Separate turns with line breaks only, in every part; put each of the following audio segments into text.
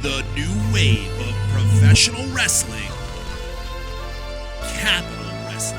The new wave of professional wrestling, Capital Wrestling.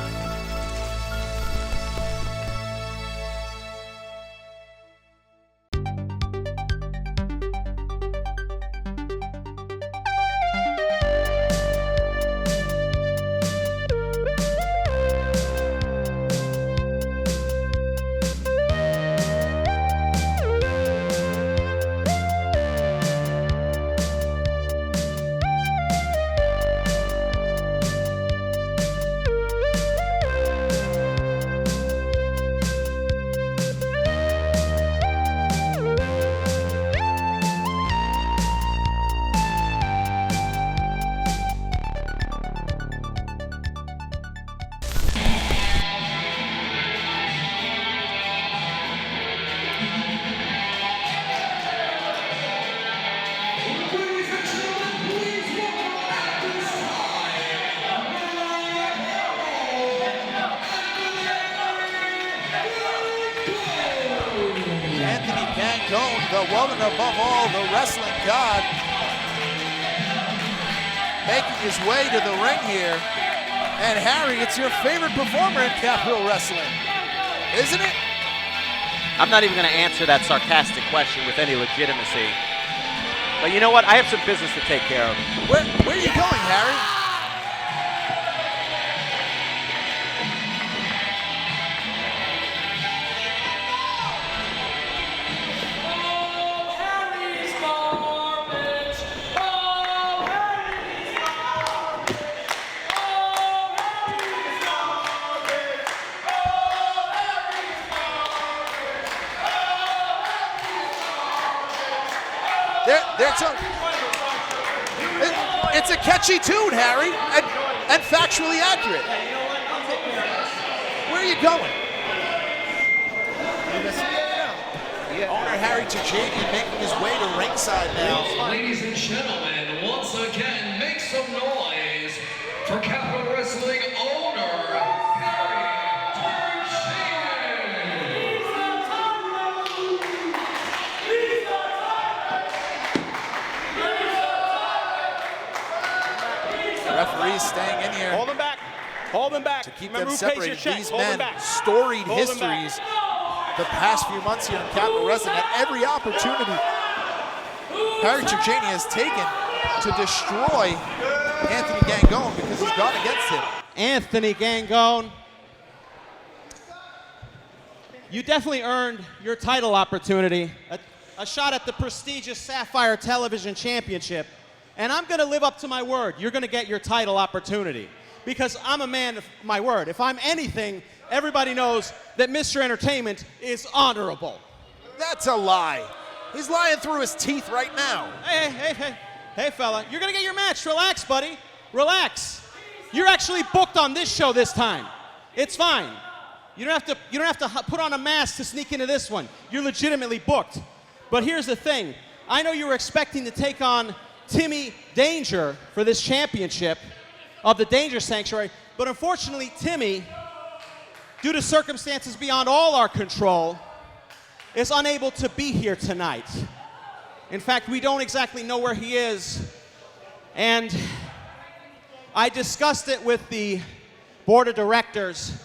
Gangone, the woman above all, the wrestling god, making his way to the ring here. And Harry, it's your favorite performer in Capital Wrestling, isn't it?
I'm not even going to answer that sarcastic question with any legitimacy. But you know what? I have some business to take care of.
Where are you going, Harry? It's a catchy tune, Harry, and factually accurate. Where are you going? Owner Harry Terjanian making his way to ringside now.
Ladies and gentlemen, once again, make some noise for Capital Wrestling owner Harry
Referees staying in here.
Hold them back. Hold them back.
To keep
Remember
them separated. These men, storied histories the past few months here in Capital Wrestling. At every opportunity Harry Terjanian has taken to destroy Anthony Gangone because he's gone against him.
Anthony Gangone, you definitely earned your title opportunity, a shot at the prestigious Sapphire Television Championship. And I'm going to live up to my word. You're going to get your title opportunity because I'm a man of my word. If I'm anything, everybody knows that Mr. Entertainment is honorable.
That's a lie. He's lying through his teeth right now.
Hey, fella. You're going to get your match. Relax, buddy. Relax. You're actually booked on this show this time. It's fine. You don't have to put on a mask to sneak into this one. You're legitimately booked. But here's the thing. I know you were expecting to take on Timmy Danger for this championship of the Danger Sanctuary, but unfortunately Timmy, due to circumstances beyond all our control, is unable to be here tonight. In fact, we don't exactly know where he is, and I discussed it with the board of directors,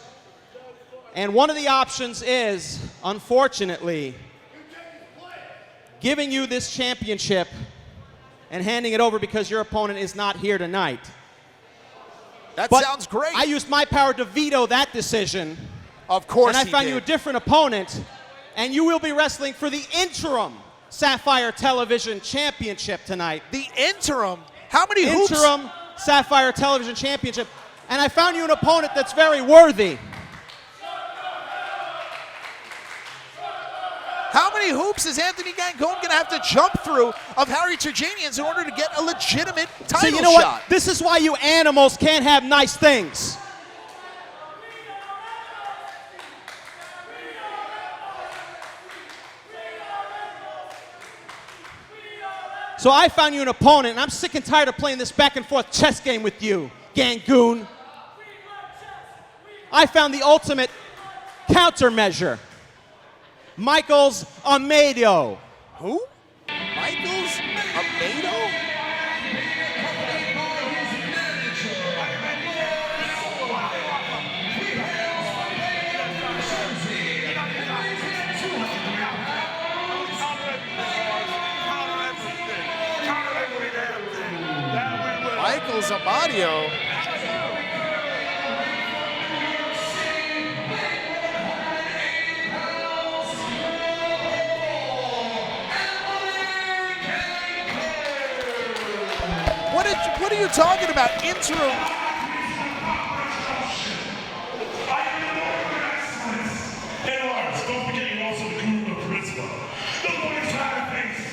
and one of the options is, unfortunately, giving you this championship and handing it over because your opponent is not here tonight.
That
but
sounds great.
I used my power to veto that decision.
Of course
and I found you a different opponent, and you will be wrestling for the interim Sapphire Television Championship tonight.
The interim? How many hoops?
Interim Sapphire Television Championship. And I found you an opponent that's very worthy.
How many hoops is Anthony Gangone going to have to jump through of Harry Terjanian's in order to get a legitimate title
So you know
shot?
what? This is why you animals can't have nice things. So I found you an opponent, and I'm sick and tired of playing this back and forth chess game with you, Gangone. I found the ultimate countermeasure. Michaels Amado.
Who? Michaels Amado? Michael Zamadio. What are you talking about? Interim.
Don't forget you're also the guru of charisma. The boys have a face.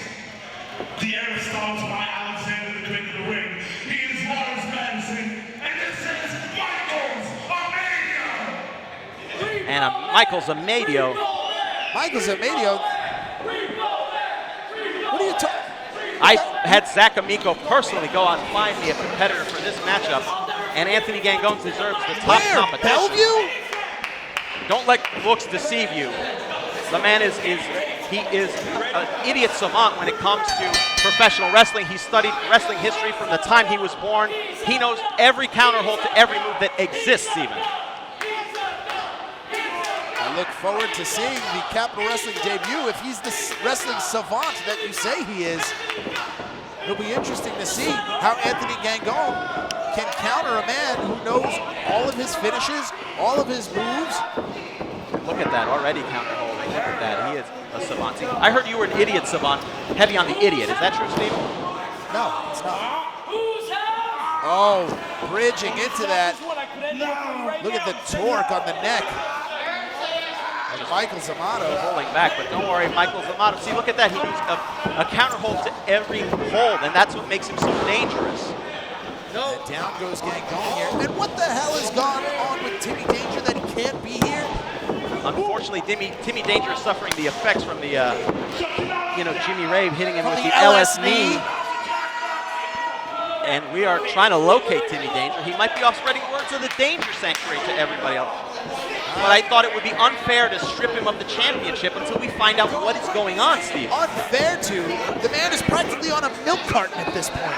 The Aristotle by Alexander the King of the Ring. He is Lars Madison, and this is Michael Zamadio.
And Michael Zamadio.
Michael Zamadio. What are you talking?
I had Zach Amico personally go out and find me a competitor for this matchup, and Anthony Gangone deserves the top competition.
Bellevue?
Don't let looks deceive you. The man is an idiot savant when it comes to professional wrestling. He studied wrestling history from the time he was born. He knows every counter hold to every move that exists even.
I look forward to seeing the Capital Wrestling debut. If he's the wrestling savant that you say he is, it'll be interesting to see how Anthony Gangone can counter a man who knows all of his finishes, all of his moves.
Look at that, already counter holding. Look at that, he is a savant. See, I heard you were an idiot savant, heavy on the idiot. Is that true, Steve?
No, it's not. Oh, bridging into that. Look at the torque on the neck. And Michael Zamato
pulling back, but don't worry, Michael Zamato. See, look at that. He needs a counter hold to every hold, and that's what makes him so dangerous.
And down goes Gangone here. And what the hell has gone on with Timmy Danger that he can't be here?
Unfortunately, Timmy Danger is suffering the effects from the, Jimmy Rave hitting him
From
with
the
the LS knee. And we are trying to locate Timmy Danger. He might be off spreading words of the Danger Sanctuary to everybody else. But I thought it would be unfair to strip him of the championship until we find out what is going on, Steve.
Unfair to? The man is practically on a milk carton at this point.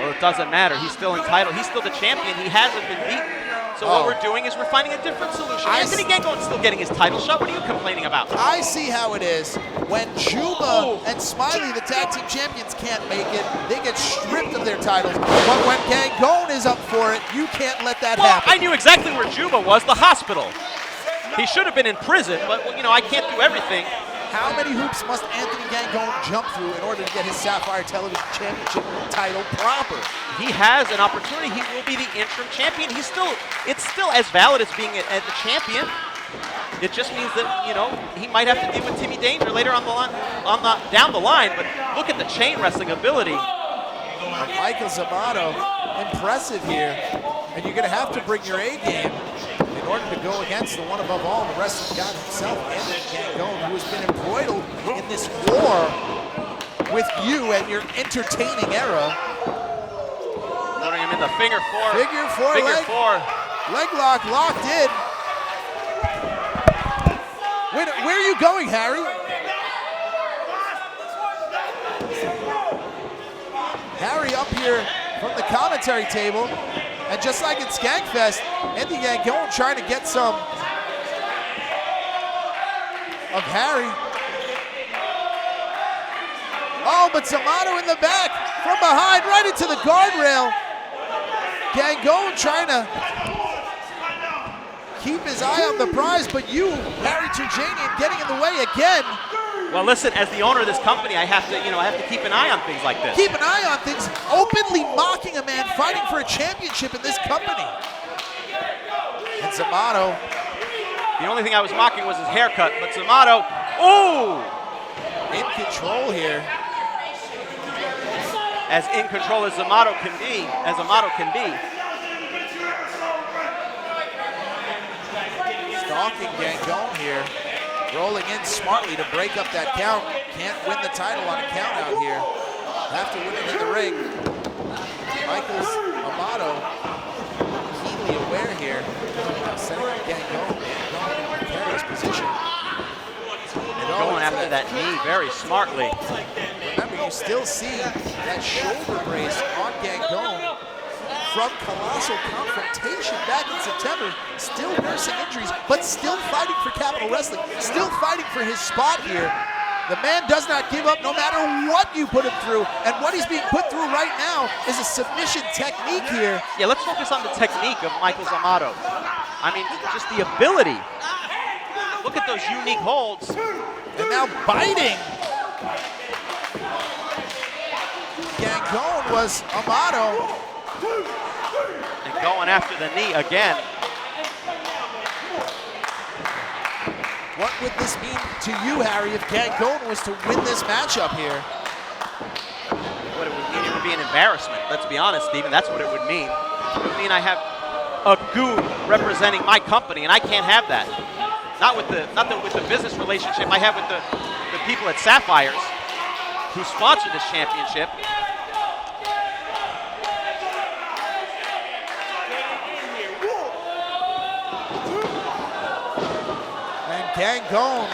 Well, it doesn't matter. He's still entitled. He's still the champion. He hasn't been beaten. So what we're doing is we're finding a different solution. Anthony Gangone's still getting his title shot. What are you complaining about?
I see how it is. When Juba and Smiley, the tag team champions, can't make it, they get stripped of their titles. But when Gangone is up for it, you can't let that happen.
I knew exactly where Juba was, the hospital. He should have been in prison, but, I can't do everything.
How many hoops must Anthony Gangone jump through in order to get his Sapphire Television Championship title proper?
He has an opportunity. He will be the interim champion. It's still as valid as being as the champion. It just means that, he might have to deal with Timmy Danger later on the line, down the line. But look at the chain wrestling ability.
Michael Zamato, impressive here. And you're going to have to bring your A game in order to go against the one above all, the wrestling god himself, Anthony Gangone, who has been embroiled in this war with you and your entertaining era.
Putting him in the figure four.
Figure four. Leg lock locked in. Where are you going, Harry? Harry up here from the commentary table. And just like in Skankfest, Anthony Gangone trying to get some of Harry. Oh, but Zamato in the back, from behind, right into the guardrail. Gangone trying to keep his eye on the prize, but you, Harry Terjanian, getting in the way again.
Well, listen, as the owner of this company, I have to keep an eye on things like this.
Keep an eye on things, openly mocking a man fighting for a championship in this company. And Zamato.
The only thing I was mocking was his haircut, but Zamato, ooh!
In control here.
As in control as Zamato can be,
Stalking Gangone here. Rolling in smartly to break up that count. Can't win the title on a count out here. Have to win it in the ring. Michael Zamato keenly aware here. Setting up Gangone. Gangone in a precarious position.
Going after that knee very smartly.
Remember, you still see that shoulder brace on Gangone from Colossal Confrontation back in September. Still nursing injuries, but still fighting for Capital Wrestling. Still fighting for his spot here. The man does not give up no matter what you put him through, and what he's being put through right now is a submission technique here.
Yeah, let's focus on the technique of Michael Zamato. I mean, just the ability. Look at those unique holds.
And now biting. Gangone was Amato.
And going after the knee again.
What would this mean to you, Harry, if Gangone was to win this matchup here?
What it would mean, it would be an embarrassment. Let's be honest, Steven, that's what it would mean. It would mean I have a goon representing my company, and I can't have that. Not with the business relationship I have with the people at Sapphires who sponsor this championship.
Gangone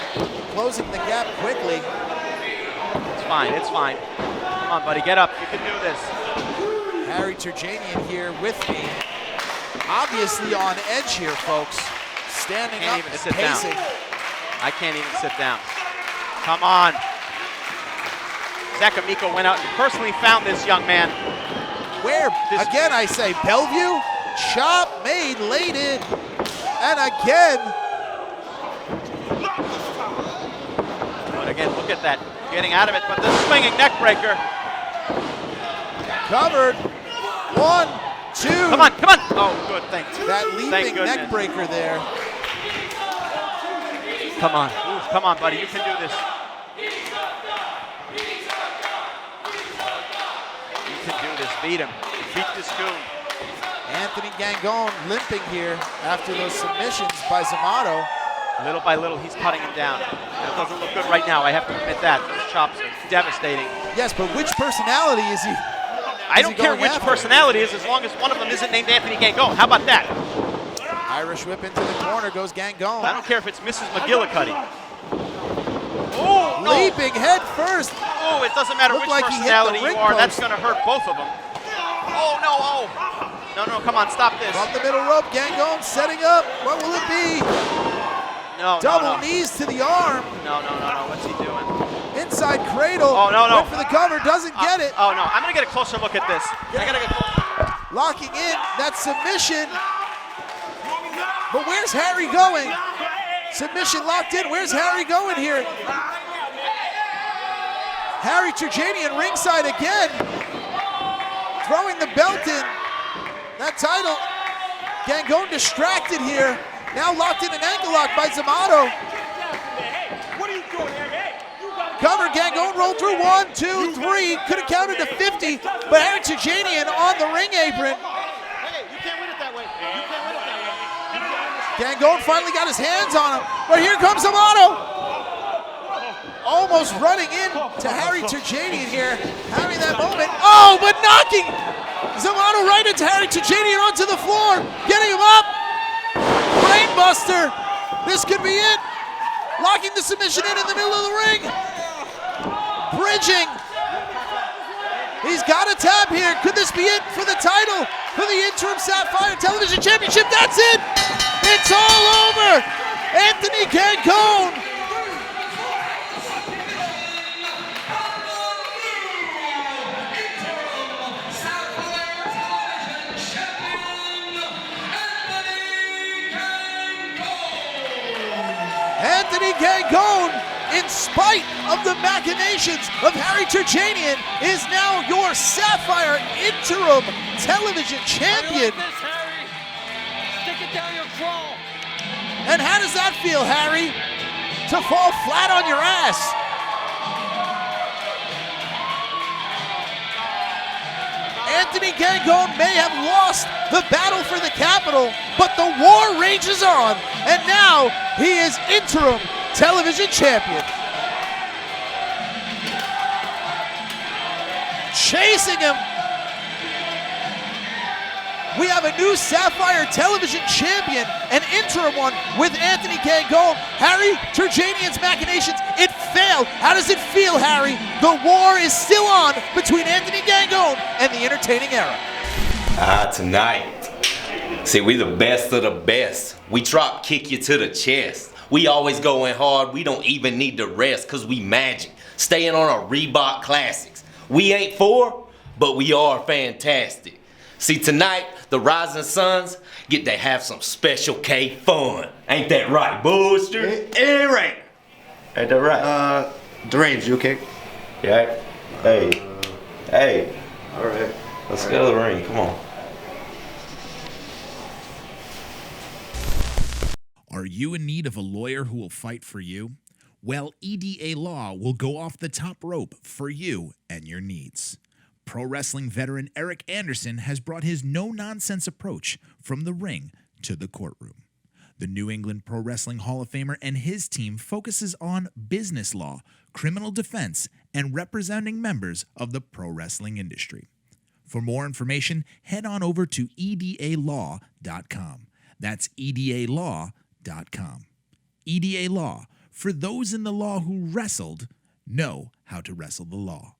closing the gap quickly.
It's fine, it's fine. Come on, buddy, get up. You can do this.
Harry Terjanian here with me. Obviously on edge here, folks. Standing up and pacing.
I can't even sit down. Come on. Zach Amico went out and personally found this young man.
Where? Again, I say Bellevue. Chop made, laid in. And again.
Again, look at that, getting out of it, but the swinging neck breaker.
Covered. 1, 2.
Come on, come on. Oh, good, thanks.
That leaping neck breaker there.
Come on, ooh, come on, buddy, you can do this. You can do this, beat him. Beat this goon.
Anthony Gangone limping here after those submissions by Zamato.
Little by little, he's cutting him down. That doesn't look good right now, I have to admit that. Those chops are devastating.
Yes, but which personality is he?
I don't care which personality is, as long as one of them isn't named Anthony Gangone. How about that?
Irish whip into the corner goes Gangone.
I don't care if it's Mrs. McGillicuddy. Oh, no.
Leaping head first.
Oh, it doesn't matter which personality you are. That's going to hurt both of them. Oh, no, oh. No, come on, stop this.
From the middle rope, Gangone setting up. What will it be?
No,
Double knees to the arm.
No, what's he doing?
Inside cradle.
Oh, no.
Went for the cover, doesn't get it.
Oh, no, I'm going to get a closer look at this.
Locking in that submission. But where's Harry going? Submission locked in. Where's Harry going here? Harry Terjanian ringside again. Throwing the belt in. That title. Gangone distracted here. Now locked in an ankle lock by Zamato.
What are you doing here?
Cover, Gangone rolled through 1, 2, 3. Could have counted to 50, but Harry Terjanian on the ring apron.
Hey, you can't win it that way. You can't win it that way.
Gangone finally got his hands on him, but here comes Zamato. Almost running in to Harry Terjanian here, having that moment. Oh, but knocking Zamato right into Harry Terjanian onto the floor, getting him up. Brainbuster. This could be it. Locking the submission in the middle of the ring. Bridging. He's got a tap here. Could this be it for the title? For the interim Sapphire Television Championship? That's it. It's all over. Anthony Gangone. Anthony Gangone, in spite of the machinations of Harry Terjanian, is now your Sapphire interim television champion.
Stick it down your crawl.
And how does that feel, Harry? To fall flat on your ass. Anthony Gangone may have lost the battle for the capital, but the war rages on, and now he is interim television champion. Chasing him. We have a new Sapphire Television champion, an interim one with Anthony Gangone. Harry Terjanian's machinations, it failed. How does it feel, Harry? The war is still on between Anthony Gangone and the Entertaining Era.
Tonight. See, we the best of the best. We drop kick you to the chest. We always going hard. We don't even need to rest because we magic. Staying on our Reebok classics. We ain't four, but we are fantastic. See, tonight, the Rising Suns get to have some Special K fun. Ain't that right, Booster?
Ain't right.
Ain't that right?
Deranged, you okay?
Yeah. Hey. Hey.
All right.
Let's go to the ring. Come on.
Are you in need of a lawyer who will fight for you? Well, EDA Law will go off the top rope for you and your needs. Pro wrestling veteran Eric Anderson has brought his no-nonsense approach from the ring to the courtroom. The New England Pro Wrestling Hall of Famer and his team focuses on business law, criminal defense, and representing members of the pro wrestling industry. For more information, head on over to edalaw.com. That's edalaw.com. EDA Law, for those in the law who wrestled, know how to wrestle the law.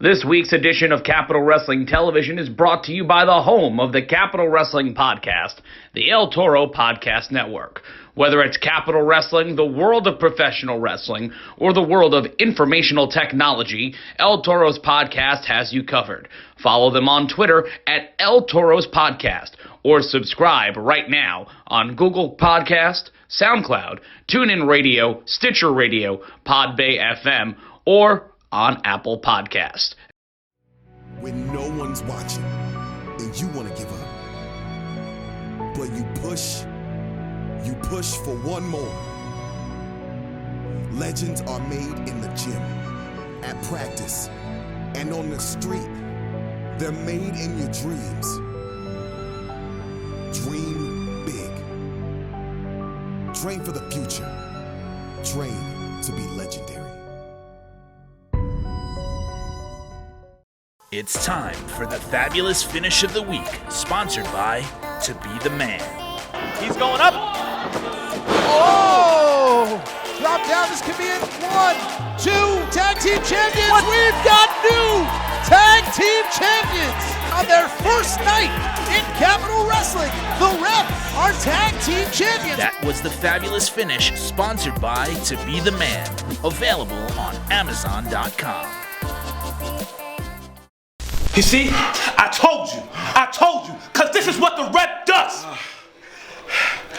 This week's edition of Capital Wrestling Television is brought to you by the home of the Capital Wrestling Podcast, the El Toro Podcast Network. Whether it's Capital Wrestling, the world of professional wrestling, or the world of informational technology, El Toro's Podcast has you covered. Follow them on Twitter at El Toro's Podcast, or subscribe right now on Google Podcast, SoundCloud, TuneIn Radio, Stitcher Radio, Podbay FM, or on Apple Podcast.
When no one's watching and you want to give up, but you push for one more. Legends are made in the gym, at practice, and on the street. They're made in your dreams. Dream big. Train for the future. Train to be legendary.
It's time for the fabulous finish of the week, sponsored by To Be the Man.
He's going up.
Oh! Drop down. This could be it. 1, 2, tag team champions. What? We've got new tag team champions on their first night in Capital Wrestling. The Rep are tag team champions.
That was the fabulous finish, sponsored by To Be the Man, available on Amazon.com.
You see, I told you, because this is what the Rep does.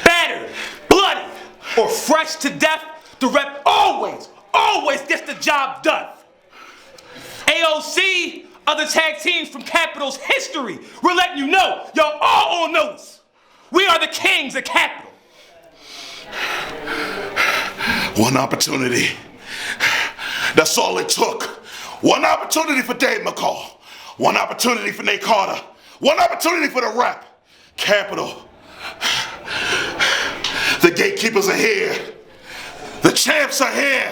Battered, bloody, or fresh to death, the Rep always gets the job done. AOC, other tag teams from Capital's history, we're letting you know, y'all all on notice. We are the kings of Capital.
One opportunity. That's all it took. One opportunity for Dave McCall. One opportunity for Nate Carter. One opportunity for the Rep. Capital. The gatekeepers are here. The champs are here.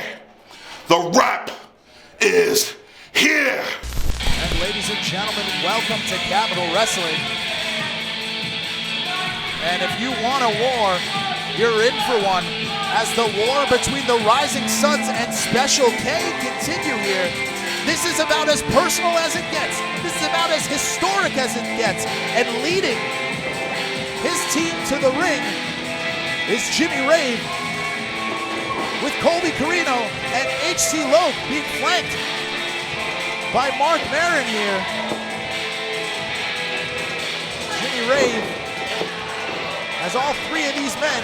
The Rep is here.
And ladies and gentlemen, welcome to Capital Wrestling. And if you want a war, you're in for one. As the war between the Rising Suns and Special K continue here, this is about as personal as it gets. This is about as historic as it gets. And leading his team to the ring is Jimmy Rave, with Colby Corino and H.C. Lowe being flanked by Mark Maron here. Jimmy Rave has all three of these men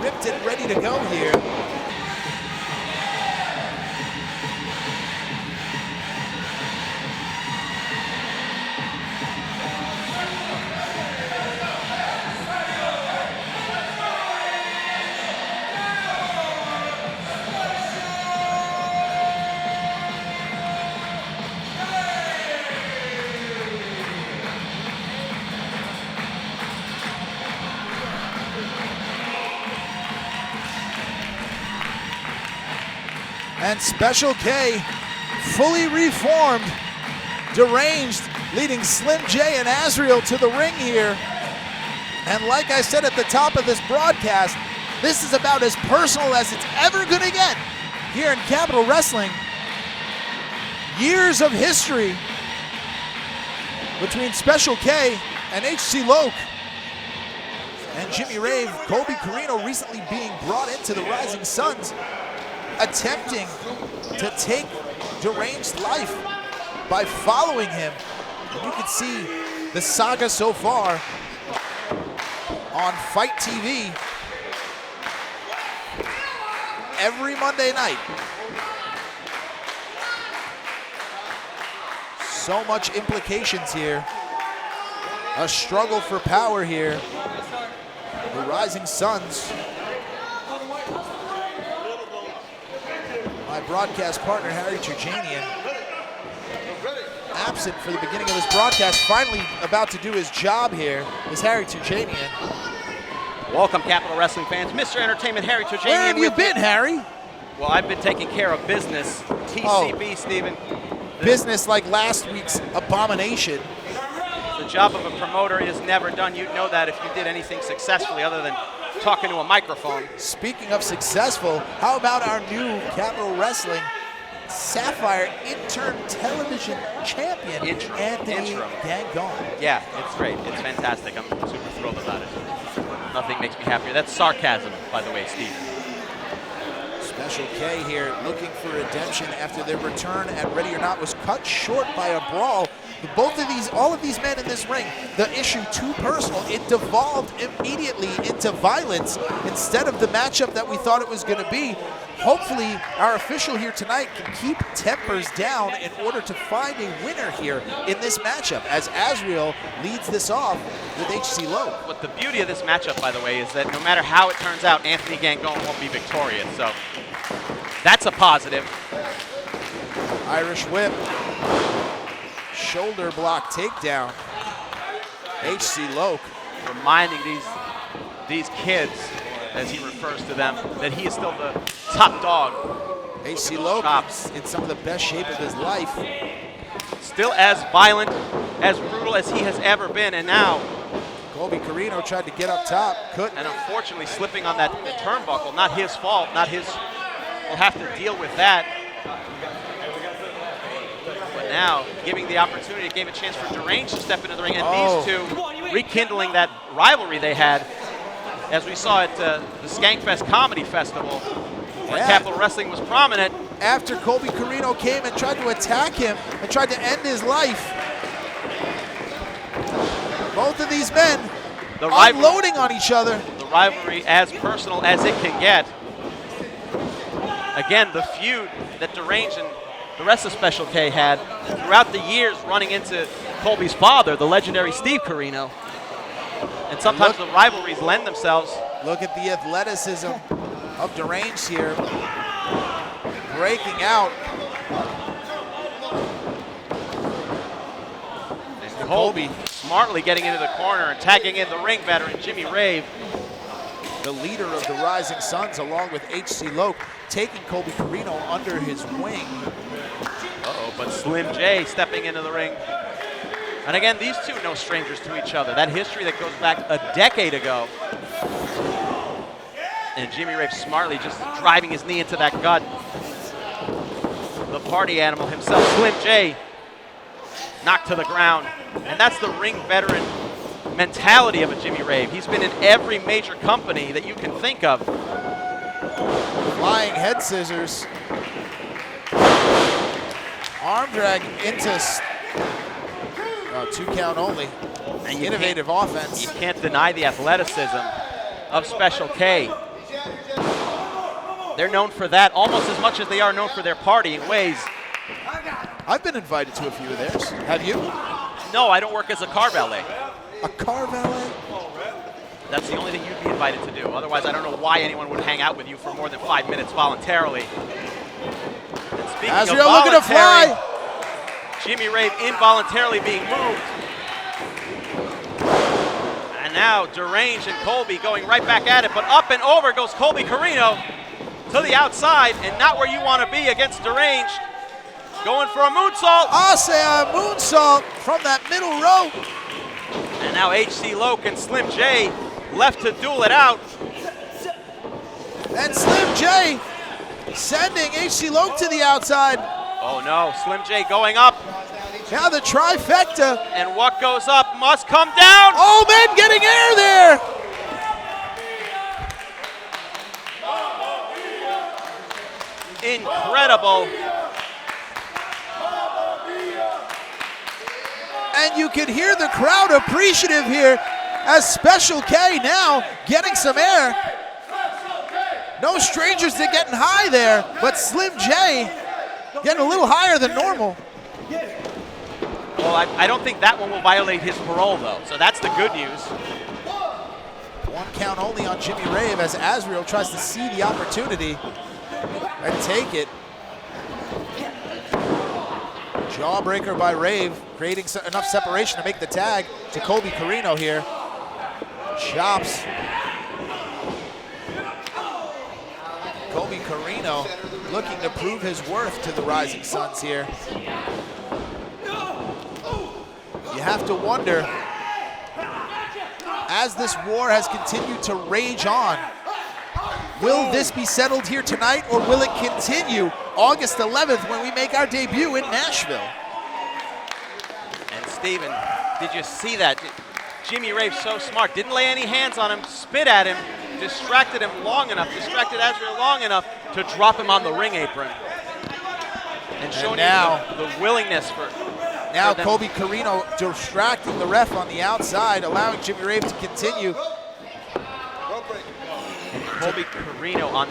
ripped and ready to go here. And Special K, fully reformed, deranged, leading Slim J and Azriel to the ring here. And like I said at the top of this broadcast, this is about as personal as it's ever gonna get here in Capital Wrestling. Years of history between Special K And H.C. Loke and Jimmy Rave, Colby Corino recently being brought into the Rising Suns, attempting to take Deranged's life by following him. And you can see the saga so far on Fight TV every Monday night. So much implications here. A struggle for power here. The Rising Suns. My broadcast partner, Harry Terjanian, absent for the beginning of this broadcast, finally about to do his job here, is Harry Terjanian.
Welcome, Capital Wrestling fans. Mr. Entertainment, Harry Terjanian.
Where have you been, Harry?
Well, I've been taking care of business. TCB, Steven.
Business like last week's abomination.
The job of a promoter is never done. You'd know that if you did anything successfully other than talking to a microphone.
Speaking of successful, how about our new Capital Wrestling Sapphire Intern Television Champion, Anthony Gangone?
Yeah, it's great. It's fantastic. I'm super thrilled about it. Nothing makes me happier. That's sarcasm, by the way, Steve.
Special K here looking for redemption after their return at Ready or Not was cut short by a brawl. All of these men in this ring, the issue too personal. It devolved immediately into violence instead of the matchup that we thought it was going to be. Hopefully, our official here tonight can keep tempers down in order to find a winner here in this matchup as Azrael leads this off with H.C. Lowe.
But the beauty of this matchup, by the way, is that no matter how it turns out, Anthony Gangone won't be victorious. So that's a positive.
Irish whip. Shoulder block takedown. H.C. Loke
reminding these kids, as he refers to them, that he is still the top dog.
H.C. Loke in some of the best shape of his life.
Still as violent, as brutal as he has ever been, and now
Colby Corino tried to get up top, couldn't.
And unfortunately slipping on that turnbuckle. Not his fault, not his, we'll have to deal with that. But now, giving the opportunity, it gave a chance for Deranged to step into the ring, and these two rekindling that rivalry they had, as we saw at the Skankfest Comedy Festival, where Capital Wrestling was prominent.
After Colby Corino came and tried to attack him and tried to end his life. Both of these men unloading on each other.
The rivalry as personal as it can get. Again, the feud that Deranged and the rest of Special K had throughout the years running into Colby's father, the legendary Steve Corino. And sometimes the rivalries lend themselves.
Look at the athleticism of Deranged here. Breaking out.
And Colby smartly getting into the corner and tagging in the ring veteran, Jimmy Rave.
The leader of the Rising Suns, along with H.C. Loke, taking Colby Corino under his wing.
But Slim J stepping into the ring. And again, these two no strangers to each other. That history that goes back a decade ago. And Jimmy Rave smartly just driving his knee into that gut. The party animal himself, Slim J, knocked to the ground. And that's the ring veteran mentality of a Jimmy Rave. He's been in every major company that you can think of.
Flying head scissors. Arm drag into 2 count only.
And
innovative offense.
You can't deny the athleticism of Special K. They're known for that almost as much as they are known for their party in ways.
I've been invited to a few of theirs. Have you?
No, I don't work as a car valet.
A car valet?
That's the only thing you'd be invited to do. Otherwise, I don't know why anyone would hang out with you for more than 5 minutes voluntarily. And speaking of
Azrael looking to fly.
Jimmy Rave involuntarily being moved. And now Deranged and Colby going right back at it, but up and over goes Colby Corino to the outside, and not where you want to be against Deranged. Going for a moonsault.
I'll say a moonsault from that middle rope.
And now H.C. Loke and Slim J left to duel it out.
And Slim J sending H.C. Loke to the outside.
Oh no, Slim J going up.
Now the trifecta.
And what goes up must come down.
Oh, men getting air there.
Incredible.
And you can hear the crowd appreciative here as Special K now getting some air. No strangers to getting high there, but Slim J getting a little higher than normal.
Well, I don't think that one will violate his parole, though, so that's the good news.
1 count only on Jimmy Rave as Azriel tries to see the opportunity and take it. Jawbreaker by Rave, creating enough separation to make the tag to Colby Corino here. Chops. Colby Corino looking to prove his worth to the Rising Suns here. You have to wonder, as this war has continued to rage on, will this be settled here tonight, or will it continue August 11th when we make our debut in Nashville?
And Steven, did you see that? Jimmy Rave so smart, didn't lay any hands on him, spit at him, distracted him long enough, distracted Azriel long enough to drop him on the ring apron. And showing
now,
you the willingness for
now Colby Corino distracting the ref on the outside, allowing Jimmy Rave to continue.
Colby Corino on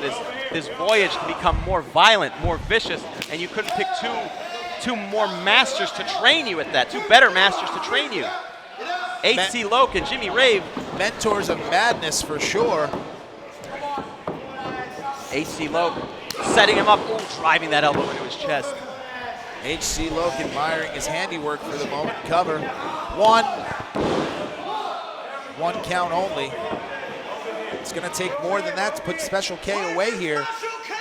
this voyage to become more violent, more vicious, and you couldn't pick two more masters to train you at that, 2 better masters to train you. H.C. Loke and Jimmy Rave.
Mentors of madness for sure.
H.C. Loke setting him up, driving that elbow into his chest.
H.C. Loke admiring his handiwork for the moment. Cover. 1 count only. It's going to take more than that to put Special K away here.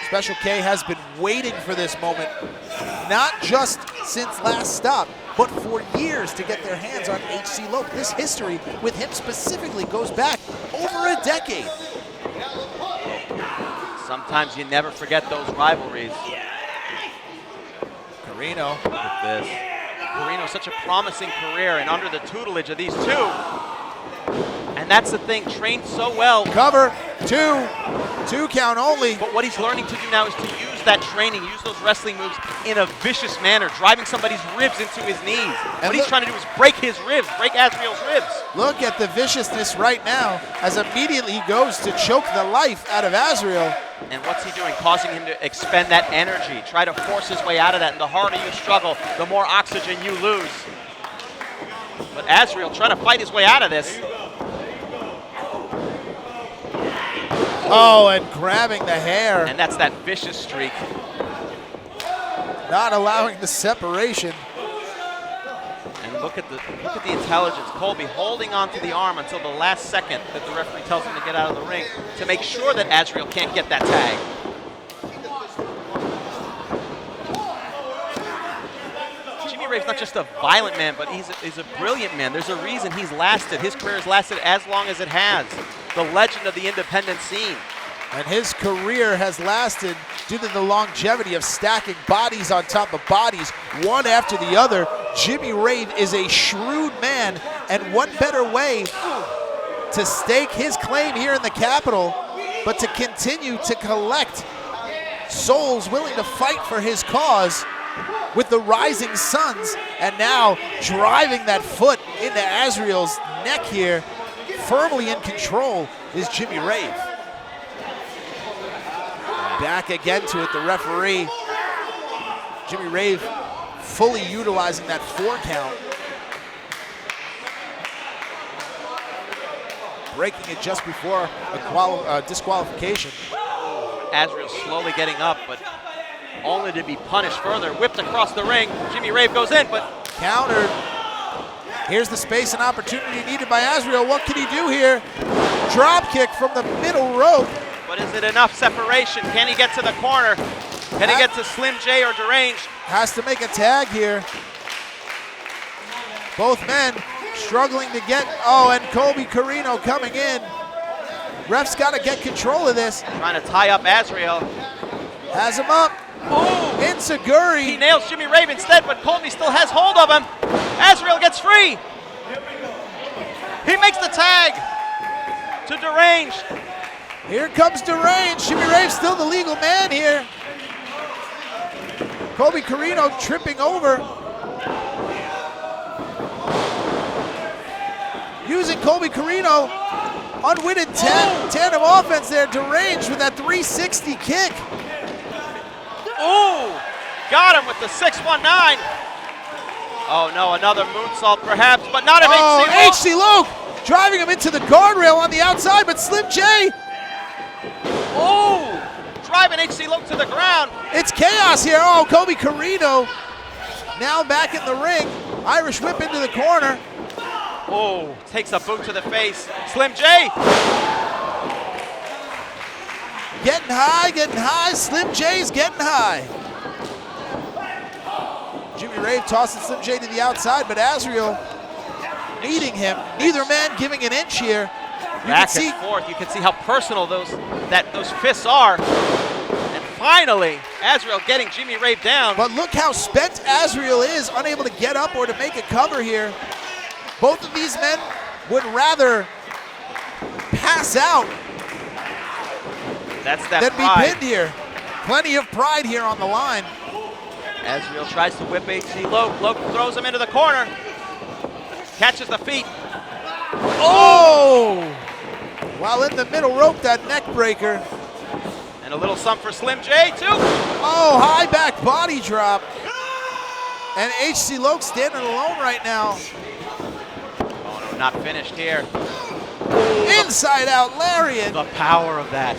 Special K has been waiting for this moment, not just since last stop, but for years to get their hands on H.C. Loke. This history with him specifically goes back over a decade.
Sometimes you never forget those rivalries.
Corino.
Look at this. Corino, such a promising career, and under the tutelage of these two. And that's the thing, trained so well.
Cover, 2 count only.
But what he's learning to do now is to use that training, use those wrestling moves in a vicious manner, driving somebody's ribs into his knees. What he's trying to do is break his ribs, break Azriel's ribs.
Look at the viciousness right now as immediately he goes to choke the life out of Azriel.
And what's he doing? Causing him to expend that energy, try to force his way out of that. And the harder you struggle, the more oxygen you lose. But Azriel trying to fight his way out of this.
Oh, and grabbing the hair.
And that's that vicious streak.
Not allowing the separation.
And look at the intelligence. Colby holding onto the arm until the last second that the referee tells him to get out of the ring to make sure that Azriel can't get that tag. Jimmy Rave's not just a violent man, but he's a brilliant man. There's a reason he's lasted. His career has lasted as long as it has. The legend of the independent scene.
And his career has lasted due to the longevity of stacking bodies on top of bodies, one after the other. Jimmy Rave is a shrewd man, and what better way to stake his claim here in the capital, but to continue to collect souls willing to fight for his cause with the Rising Suns, and now driving that foot into Azriel's neck here. Firmly in control is Jimmy Rave. Back again to it, the referee. Jimmy Rave fully utilizing that 4 count. Breaking it just before a disqualification.
Azriel slowly getting up, but only to be punished further. Whipped across the ring. Jimmy Rave goes in, but
countered. Here's the space and opportunity needed by Azriel. What can he do here? Drop kick from the middle rope.
But is it enough separation? Can he get to the corner? Can he get to Slim J or Deranged?
Has to make a tag here. Both men struggling to get, and Colby Corino coming in. Ref's got to get control of this.
Trying to tie up Azriel.
Has him up.
Oh!
Enziguri.
He nails Jimmy Rave instead, but Colby still has hold of him. Azrael gets free. He makes the tag to Deranged.
Here comes Deranged. Jimmy Rave still the legal man here. Colby Corino tripping over. Using Colby Corino. Unwitted tandem offense there. Deranged with that 360 kick.
Ooh! Got him with the 619. Oh no, another moonsault perhaps, but not of
HC Loke driving him into the guardrail on the outside, but Slim J.
Oh! Driving HC Loke to the ground.
It's chaos here. Oh, Colby Corino now back in the ring. Irish whip into the corner.
Oh, takes a boot to the face. Slim J.
Getting high, getting high. Slim J's getting high. Jimmy Rave tossing Slim J to the outside, but Azrael meeting him. Neither man giving an inch here.
Back and forth. You can see how personal those fists are. And finally, Azrael getting Jimmy Rave down.
But look how spent Azrael is, unable to get up or to make a cover here. Both of these men would rather pass out than be pinned here. Plenty of pride here on the line.
Azrael tries to whip HC Loke. Loke throws him into the corner. Catches the feet.
Oh! While in the middle rope, that neck breaker.
And a little something for Slim J, too.
Oh, high back body drop. And HC Loke standing alone right now.
Oh, no, not finished here.
Inside out lariat.
The power of that.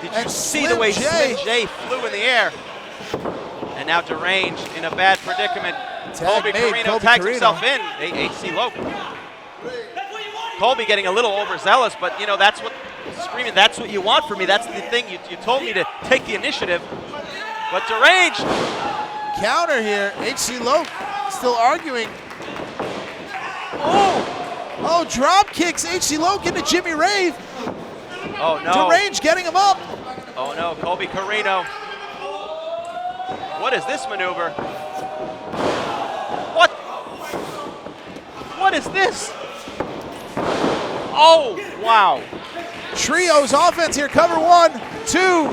Did you see the way Slim J flew in the air? And now Deranged in a bad predicament. Colby Corino tags himself in. HC Loke. Colby getting a little overzealous, but you know, that's what, screaming, that's what you want from me. That's the thing, you told me to take the initiative. But Deranged.
Counter here, HC Loke still arguing. Oh, drop kicks HC Loke into Jimmy Rave.
Oh no.
Deranged getting him up.
Oh no, Colby Corino. What is this maneuver? What is this? Oh, wow.
Trios offense here, cover 1, 2,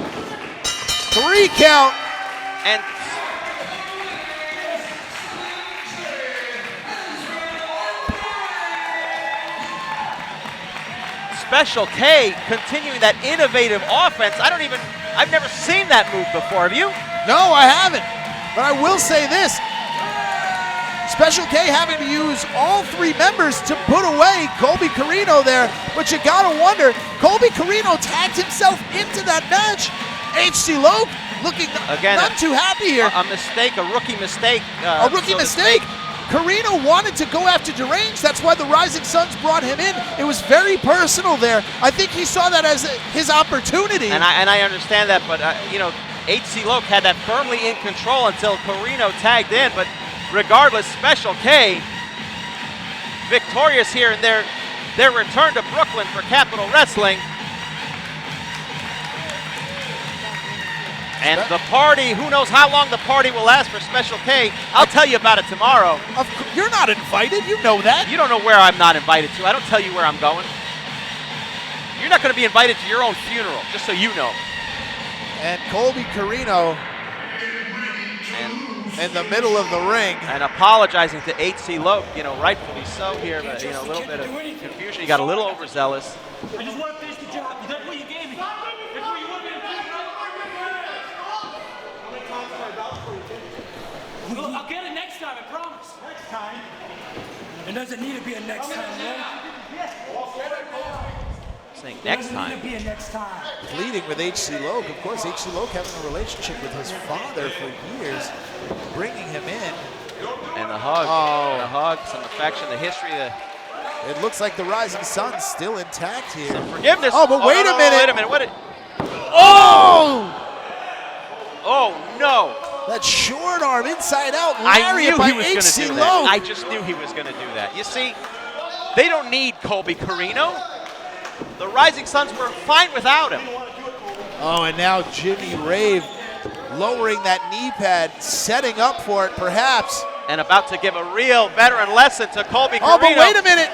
3 count.
And Special K continuing that innovative offense. I've never seen that move before, have you?
No, I haven't. But I will say this. Special K having to use all 3 members to put away Colby Corino there. But you gotta wonder, Colby Corino tagged himself into that match. HC Loke looking
again,
not too happy here.
A mistake, a rookie mistake.
A rookie mistake. Corino wanted to go after Deranged. That's why the Rising Suns brought him in. It was very personal there. I think he saw that as his opportunity.
And I understand that, but you know, HC Loke had that firmly in control until Corino tagged in. But regardless, Special K victorious here in their return to Brooklyn for Capital Wrestling. And the party, who knows how long the party will last for Special K. I'll tell you about it tomorrow.
You're not invited, you know that.
You don't know where I'm not invited to. I don't tell you where I'm going. You're not going to be invited to your own funeral, just so you know.
And Colby Corino in the middle of the ring.
And apologizing to HC Loke, you know, rightfully so here, but you know, a little bit of confusion. He got a little overzealous.
I just want to finish the job. That's what you gave me. That's what you want me to do. Well, I'll get it next time, I promise. Next time? It doesn't need to be a next time, right?
Saying next time.
It doesn't need to be a next time.
Pleading with HC Loke. Of course, HC Loke having a relationship with his father for years, bringing him in.
And the hug.
Oh.
The hug, some affection, the history.
It looks like the Rising Sun's still intact here.
Some forgiveness.
Oh, but wait a minute.
Wait a minute. What?
Oh!
Oh, no.
That short arm inside out
I
lariat
knew
by
he was going to
HC
do
Loke.
that. I just knew he was going to do that. You see, they don't need Colby Corino. The Rising Suns were fine without him.
Oh, and now Jimmy Rave lowering that knee pad, setting up for it perhaps.
And about to give a real veteran lesson to Colby Corino.
Oh, but wait a minute.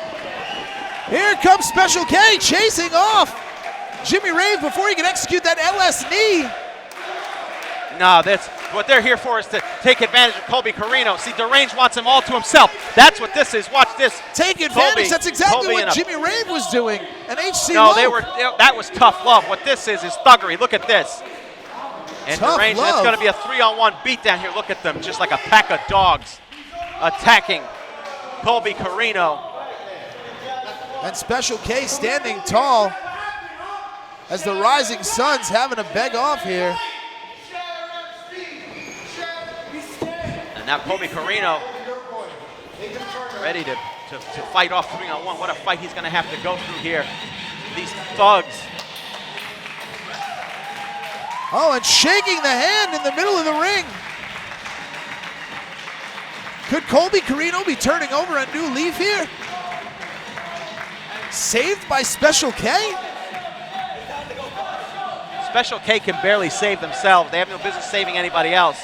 Here comes Special K chasing off Jimmy Rave before he can execute that LS knee.
No, that's what they're here for, is to take advantage of Colby Corino. See, Deranged wants him all to himself. That's what this is. Watch this.
Take advantage.
Colby,
That's exactly
Colby
what Jimmy Rave was doing. And HC
No,
Low.
that was tough love. What this is thuggery. Look at this. And
Tough
Deranged,
love.
it's going to be a 3-on-1 beatdown here. Look at them, just like a pack of dogs attacking Colby Corino.
And Special K standing tall as the Rising Suns having to beg off here.
And now Colby Corino ready to fight off 3-on-1. What a fight he's going to have to go through here. These thugs.
Oh, and shaking the hand in the middle of the ring. Could Colby Corino be turning over a new leaf here? Saved by Special K?
Special K can barely save themselves. They have no business saving anybody else.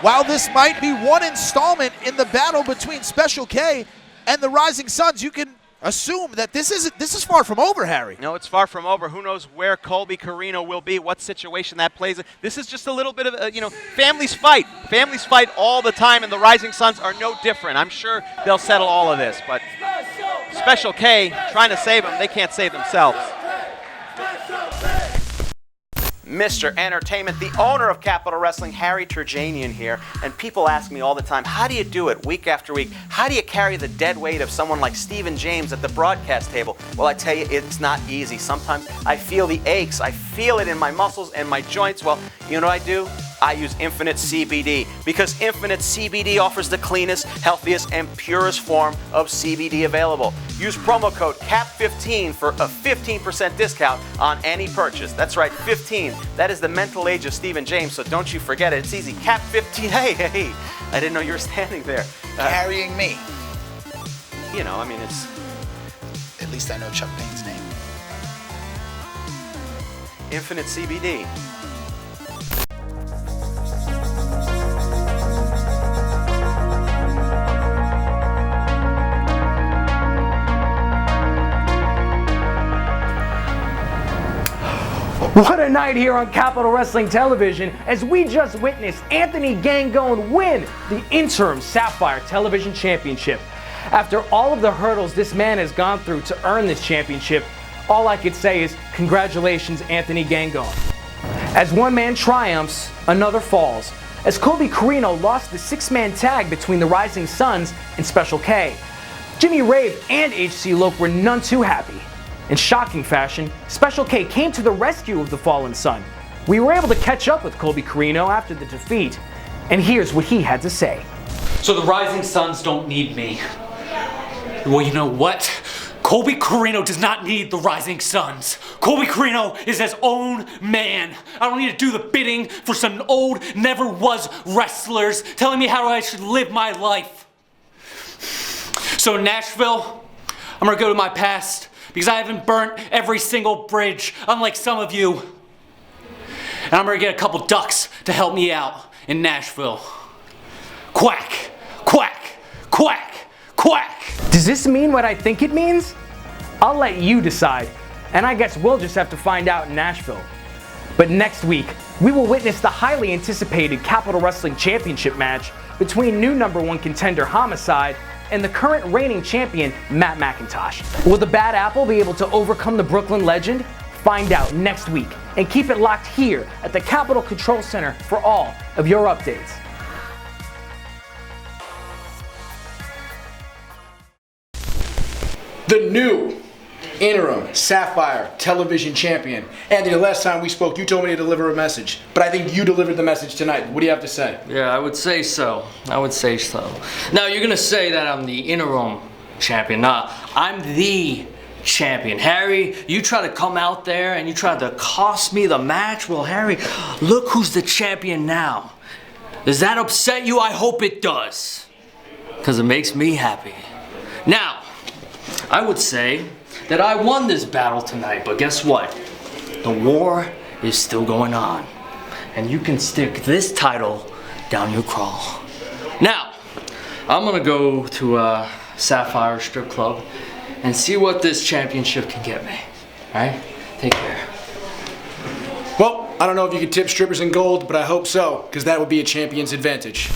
While this might be one installment in the battle between Special K and the Rising Suns, you can assume that this is far from over, Harry.
No, it's far from over. Who knows where Colby Corino will be, what situation that plays in. This is just a little bit of a, families fight. Families fight all the time, and the Rising Suns are no different. I'm sure they'll settle all of this, but Special K trying to save them, they can't save themselves. Mr. Entertainment, the owner of Capital Wrestling, Harry Terjanian here, and people ask me all the time, how do you do it week after week? How do you carry the dead weight of someone like Stephen James at the broadcast table? Well, I tell you, it's not easy. Sometimes I feel the aches. I feel it in my muscles and my joints. Well, you know what I do? I use Infinite CBD, because Infinite CBD offers the cleanest, healthiest, and purest form of CBD available. Use promo code CAP15 for a 15% discount on any purchase. That's right, 15. That is the mental age of Stephen James, so don't you forget it. It's easy. CAP15. Hey, I didn't know you were standing there.
Carrying me.
It's...
At least I know Chuck Payne's name.
Infinite CBD.
What a night here on Capital Wrestling Television as we just witnessed Anthony Gangone win the interim Sapphire Television Championship. After all of the hurdles this man has gone through to earn this championship, all I could say is congratulations, Anthony Gangone. As one man triumphs, another falls, as Colby Corino lost the 6-man tag between the Rising Suns and Special K. Jimmy Rave and HC Loc were none too happy. In shocking fashion, Special K came to the rescue of the fallen Sun. We were able to catch up with Colby Corino after the defeat, and here's what he had to say.
So the Rising Suns don't need me. Well, you know what? Colby Corino does not need the Rising Suns. Colby Corino is his own man. I don't need to do the bidding for some old, never-was wrestlers telling me how I should live my life. So in Nashville, I'm gonna go to my past, because I haven't burnt every single bridge, unlike some of you. And I'm gonna get a couple ducks to help me out in Nashville. Quack, quack, quack, quack.
Does this mean what I think it means? I'll let you decide, and I guess we'll just have to find out in Nashville. But next week, we will witness the highly anticipated Capital Wrestling Championship match between new #1 contender Homicide and the current reigning champion, Matt McIntosh. Will the Bad Apple be able to overcome the Brooklyn Legend? Find out next week, and keep it locked here at the Capitol Control Center for all of your updates.
The new interim Sapphire Television Champion. Anthony, the last time we spoke, you told me to deliver a message, but I think you delivered the message tonight. What do you have to say?
Yeah, I would say so. Now, you're gonna say that I'm the interim champion. Nah, I'm the champion. Harry, you try to come out there and you try to cost me the match. Well, Harry, look who's the champion now. Does that upset you? I hope it does, because it makes me happy. Now, I would say that I won this battle tonight, but guess what? The war is still going on. And you can stick this title down your crawl. Now, I'm gonna go to Sapphire Strip Club and see what this championship can get me. Alright? Take care.
Well, I don't know if you could tip strippers in gold, but I hope so, because that would be a champion's advantage.